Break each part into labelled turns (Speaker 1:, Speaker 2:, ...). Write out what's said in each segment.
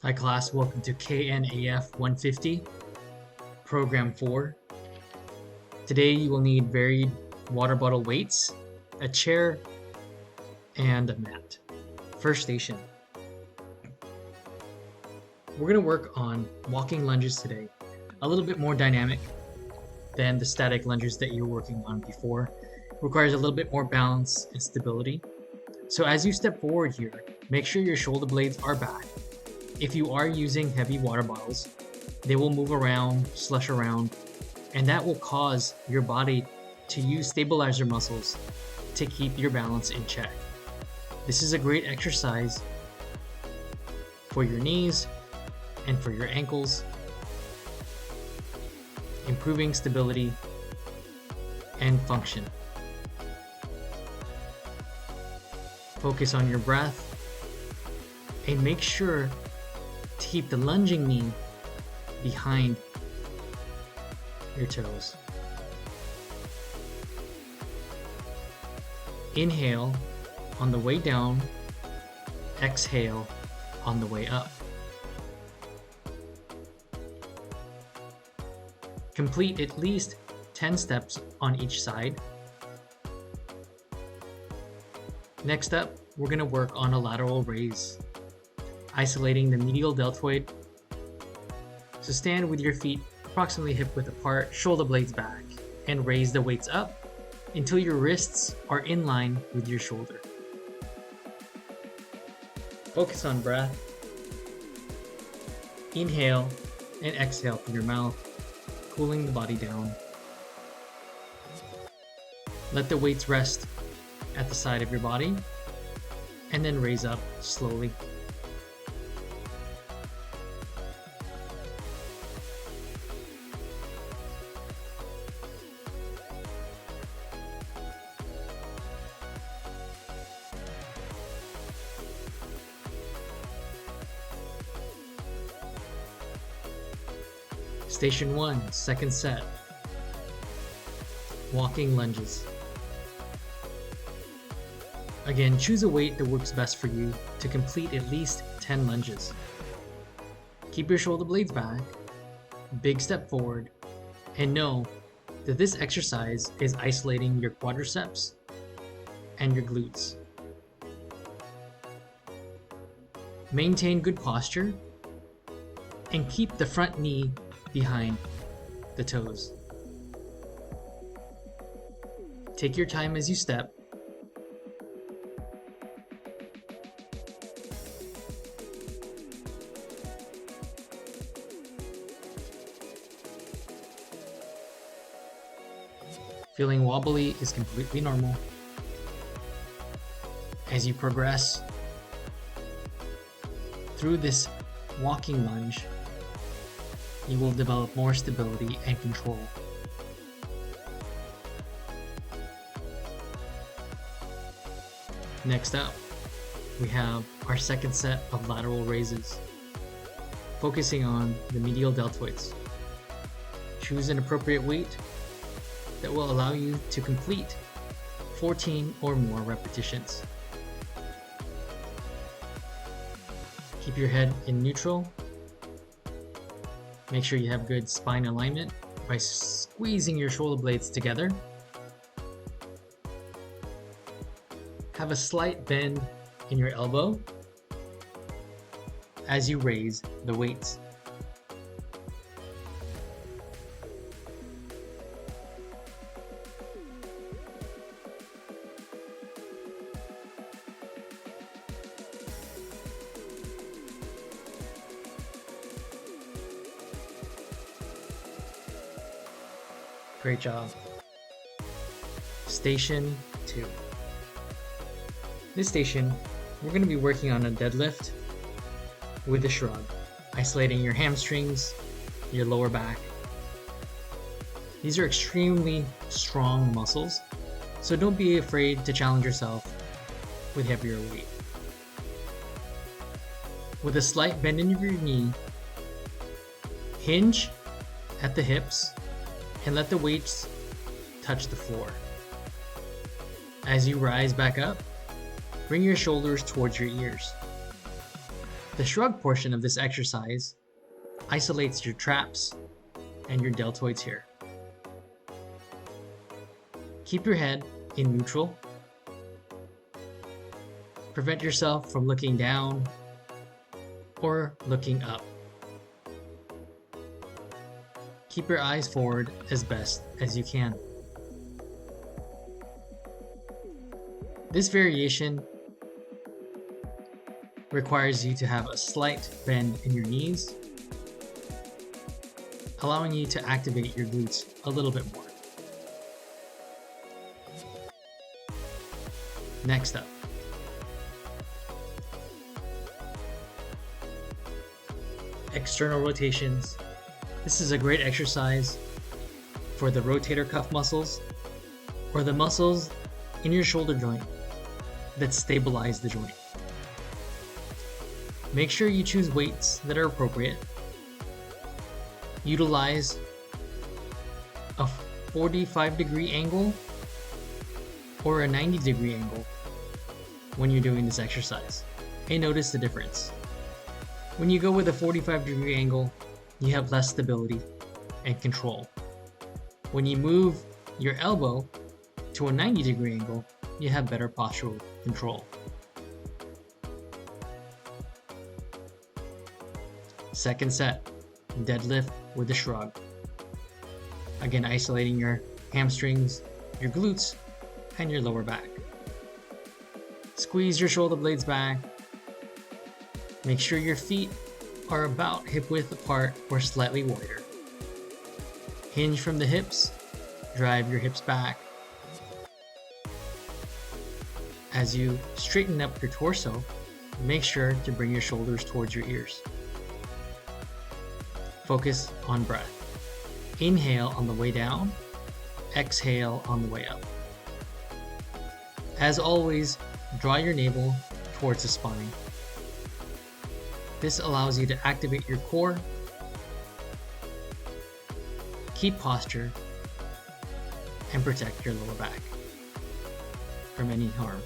Speaker 1: Hi class, welcome to KNAF 150, Program 4. Today you will need varied water bottle weights, a chair, and a mat. First station. We're going to work on walking lunges today, a little bit more dynamic than the static lunges that you were working on before. It requires a little bit more balance and stability. So as you step forward here, make sure your shoulder blades are back. If you are using heavy water bottles, they will move around, slush around, and that will cause your body to use stabilizer muscles to keep your balance in check. This is a great exercise for your knees and for your ankles, improving stability and function. Focus on your breath and make sure to keep the lunging knee behind your toes. Inhale on the way down, exhale on the way up. Complete at least 10 steps on each side. Next up, we're going to work on a lateral raise, isolating the medial deltoid. So stand with your feet approximately hip width apart, shoulder blades back, and raise the weights up until your wrists are in line with your shoulder. Focus on breath. Inhale and exhale through your mouth, cooling the body down. Let the weights rest at the side of your body, and then raise up slowly. Station 1, second set. Walking lunges. Again, choose a weight that works best for you to complete at least 10 lunges. Keep your shoulder blades back, big step forward, and know that this exercise is isolating your quadriceps and your glutes. Maintain good posture and keep the front knee behind the toes. Take your time as you step. Feeling wobbly is completely normal. As you progress through this walking lunge, you will develop more stability and control. Next up, we have our second set of lateral raises, focusing on the medial deltoids. Choose an appropriate weight that will allow you to complete 14 or more repetitions. Keep your head in neutral. Make sure you have good spine alignment by squeezing your shoulder blades together. Have a slight bend in your elbow as you raise the weights. Great job. Station 2. This station, we're going to be working on a deadlift with a shrug, isolating your hamstrings, your lower back. These are extremely strong muscles, so don't be afraid to challenge yourself with heavier weight. With a slight bend in your knee, hinge at the hips and let the weights touch the floor. As you rise back up, bring your shoulders towards your ears. The shrug portion of this exercise isolates your traps and your deltoids here. Keep your head in neutral. Prevent yourself from looking down or looking up. Keep your eyes forward as best as you can. This variation requires you to have a slight bend in your knees, allowing you to activate your glutes a little bit more. Next up, external rotations. This is a great exercise for the rotator cuff muscles or the muscles in your shoulder joint that stabilize the joint. Make sure you choose weights that are appropriate. Utilize a 45-degree angle or a 90-degree angle when you're doing this exercise, and notice the difference. When you go with a 45-degree angle, you have less stability and control. When you move your elbow to a 90-degree angle, you have better postural control. Second set, deadlift with a shrug. Again, isolating your hamstrings, your glutes, and your lower back. Squeeze your shoulder blades back. Make sure your feet are about hip width apart or slightly wider. Hinge from the hips, drive your hips back. As you straighten up your torso, make sure to bring your shoulders towards your ears. Focus on breath. Inhale on the way down, exhale on the way up. As always, draw your navel towards the spine. This allows you to activate your core, keep posture, and protect your lower back from any harm.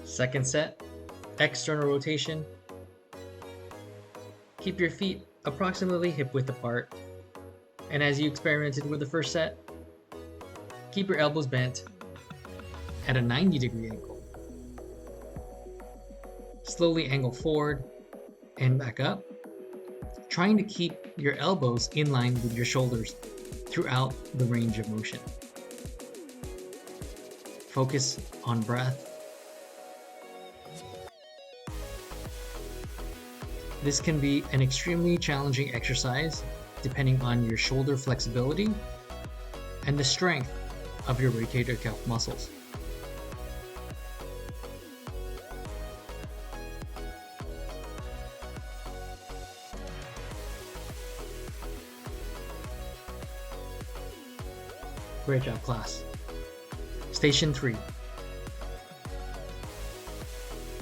Speaker 1: Second set, external rotation. Keep your feet approximately hip width apart. And as you experimented with the first set, keep your elbows bent at a 90-degree angle. Slowly angle forward and back up, trying to keep your elbows in line with your shoulders throughout the range of motion. Focus on breath. This can be an extremely challenging exercise depending on your shoulder flexibility and the strength of your rotator cuff muscles. Great job, class. Station 3.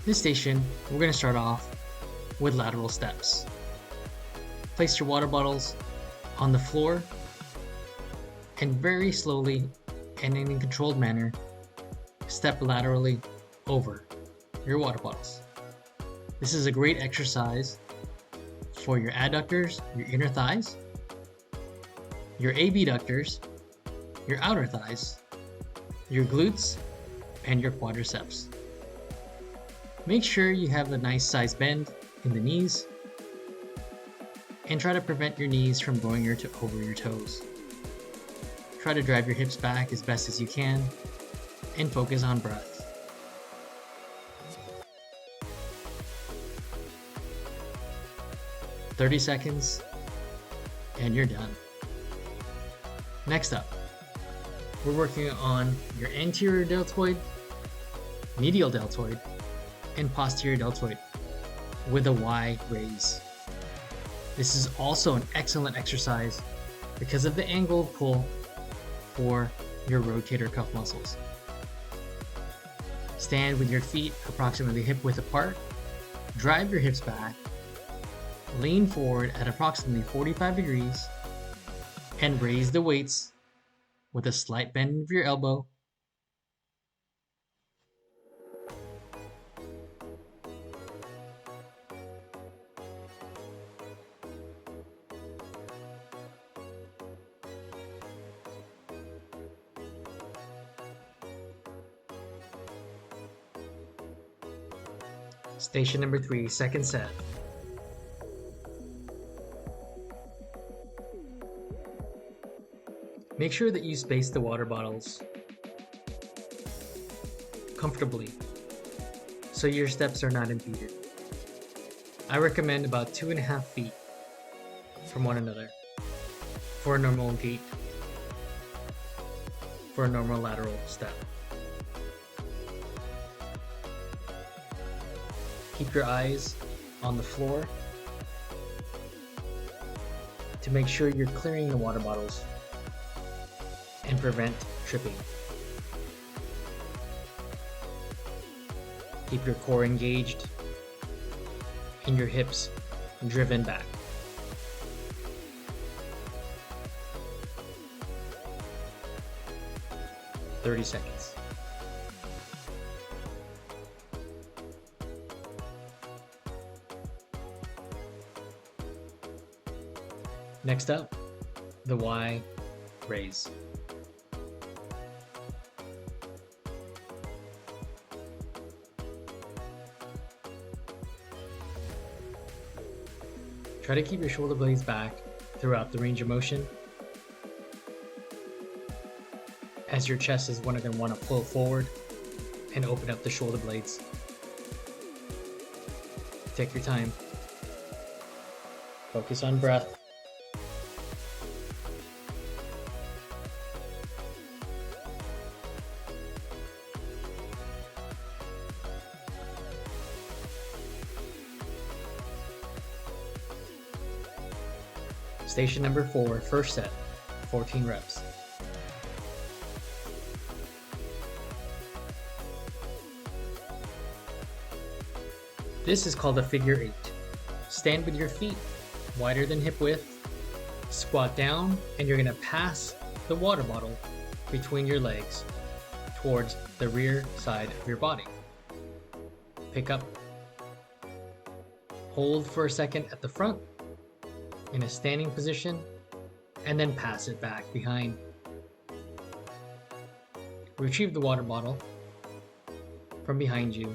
Speaker 1: This station, we're going to start off with lateral steps. Place your water bottles on the floor and very slowly and in a controlled manner, step laterally over your water bottles. This is a great exercise for your adductors, your inner thighs, your abductors, your outer thighs, your glutes, and your quadriceps. Make sure you have a nice size bend in the knees and try to prevent your knees from going over your toes. Try to drive your hips back as best as you can and focus on breath. "30 seconds and you're done. Next up, we're working on your anterior deltoid, medial deltoid, and posterior deltoid with a Y raise. This is also an excellent exercise because of the angle of pull for your rotator cuff muscles. Stand with your feet approximately hip width apart, drive your hips back, lean forward at approximately 45 degrees, and raise the weights with a slight bend of your elbow. Station number 3, second set. Make sure that you space the water bottles comfortably so your steps are not impeded. I recommend about 2.5 feet from one another for a normal gait, for a normal lateral step. Keep your eyes on the floor to make sure you're clearing the water bottles and prevent tripping. Keep your core engaged and your hips driven back. "30 seconds. Next up, the Y raise. Try to keep your shoulder blades back throughout the range of motion, as your chest is going to want to pull forward and open up the shoulder blades. Take your time. Focus on breath. Station number 4, first set, 14 reps. This is called a figure 8. Stand with your feet wider than hip width, squat down, and you're going to pass the water bottle between your legs towards the rear side of your body. Pick up, hold for a second at the front in a standing position, and then pass it back behind. Retrieve the water bottle from behind you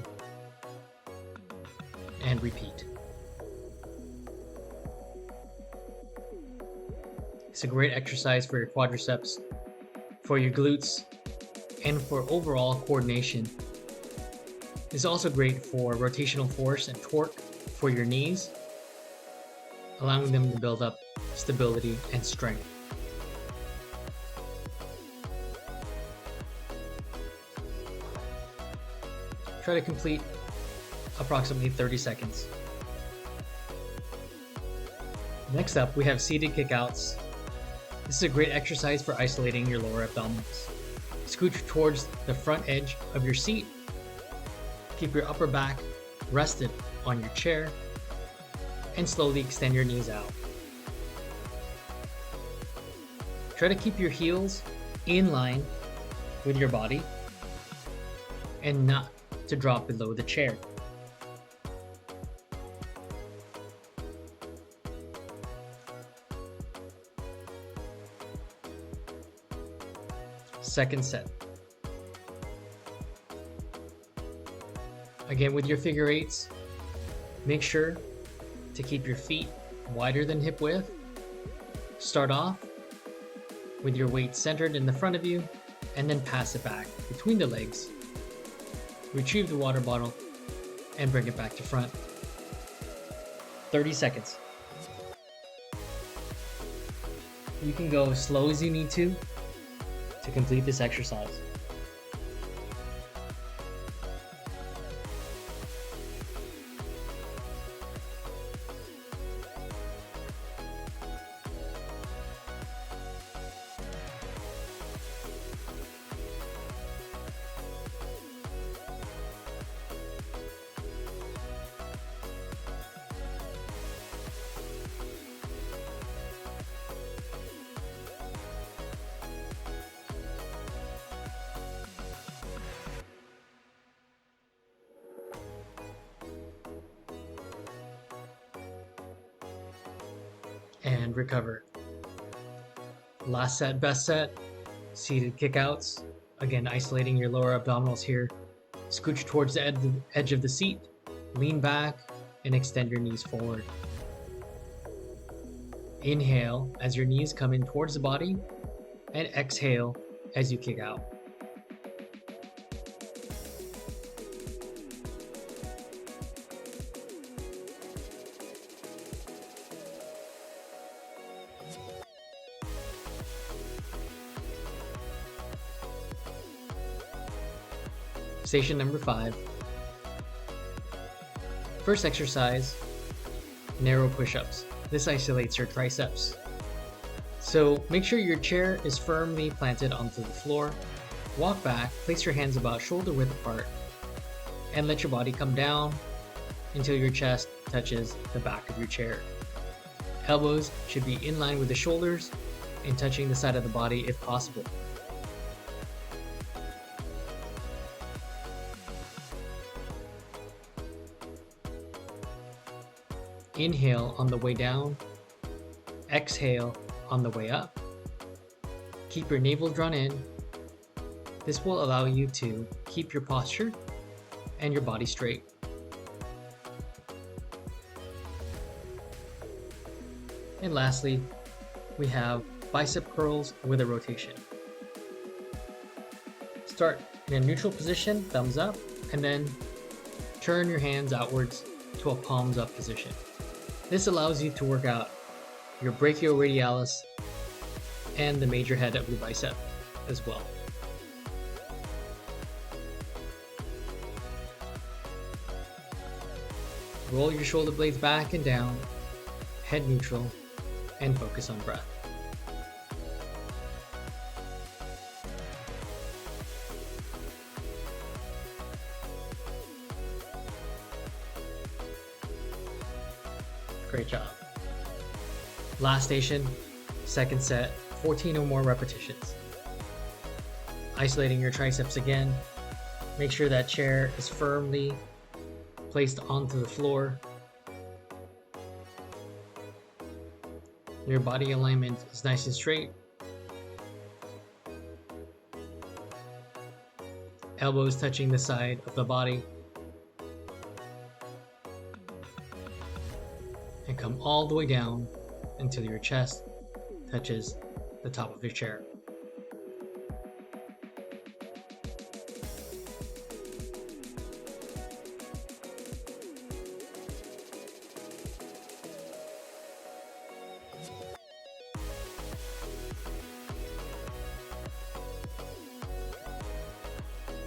Speaker 1: and repeat. It's a great exercise for your quadriceps, for your glutes, and for overall coordination. It's also great for rotational force and torque for your knees, allowing them to build up stability and strength. Try to complete approximately 30 seconds. Next up, we have seated kickouts. This is a great exercise for isolating your lower abdominals. Scooch towards the front edge of your seat. Keep your upper back rested on your chair and slowly extend your knees out. Try to keep your heels in line with your body and not to drop below the chair. Second set. Again, with your figure 8s, make sure to keep your feet wider than hip width. Start off with your weight centered in the front of you and then pass it back between the legs. Retrieve the water bottle and bring it back to front. 30 seconds. You can go as slow as you need to complete this exercise. and recover. Last set, best set, seated kickouts. Again, isolating your lower abdominals here. Scooch towards the edge of the seat, lean back, and extend your knees forward. Inhale as your knees come in towards the body, and exhale as you kick out. Station number 5. First exercise, narrow push-ups. This isolates your triceps. So make sure your chair is firmly planted onto the floor. Walk back, place your hands about shoulder width apart, and let your body come down until your chest touches the back of your chair. Elbows should be in line with the shoulders and touching the side of the body if possible. Inhale on the way down, exhale on the way up. Keep your navel drawn in. This will allow you to keep your posture and your body straight. And lastly, we have bicep curls with a rotation. Start in a neutral position, thumbs up, and then turn your hands outwards to a palms up position. This allows you to work out your brachioradialis and the major head of your bicep as well. Roll your shoulder blades back and down, head neutral, and focus on breath. Great job. Last station, second set, 14 or more repetitions. Isolating your triceps again. Make sure that chair is firmly placed onto the floor. Your body alignment is nice and straight. Elbows touching the side of the body. And come all the way down until your chest touches the top of your chair.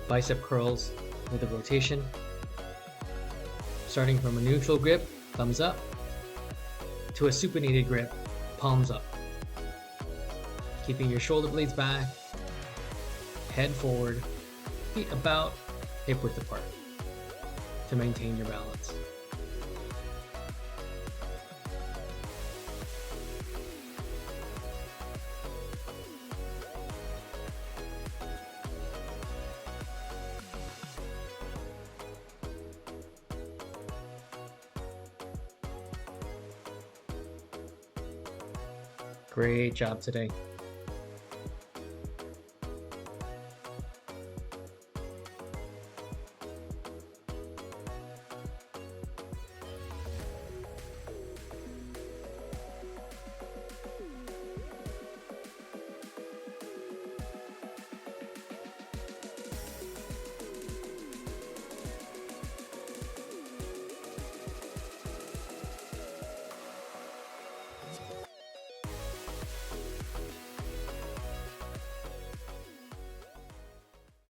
Speaker 1: Bicep curls with a rotation. Starting from a neutral grip, thumbs up, to a supinated grip, palms up. Keeping your shoulder blades back, head forward, feet about hip width apart to maintain your balance. Great job today.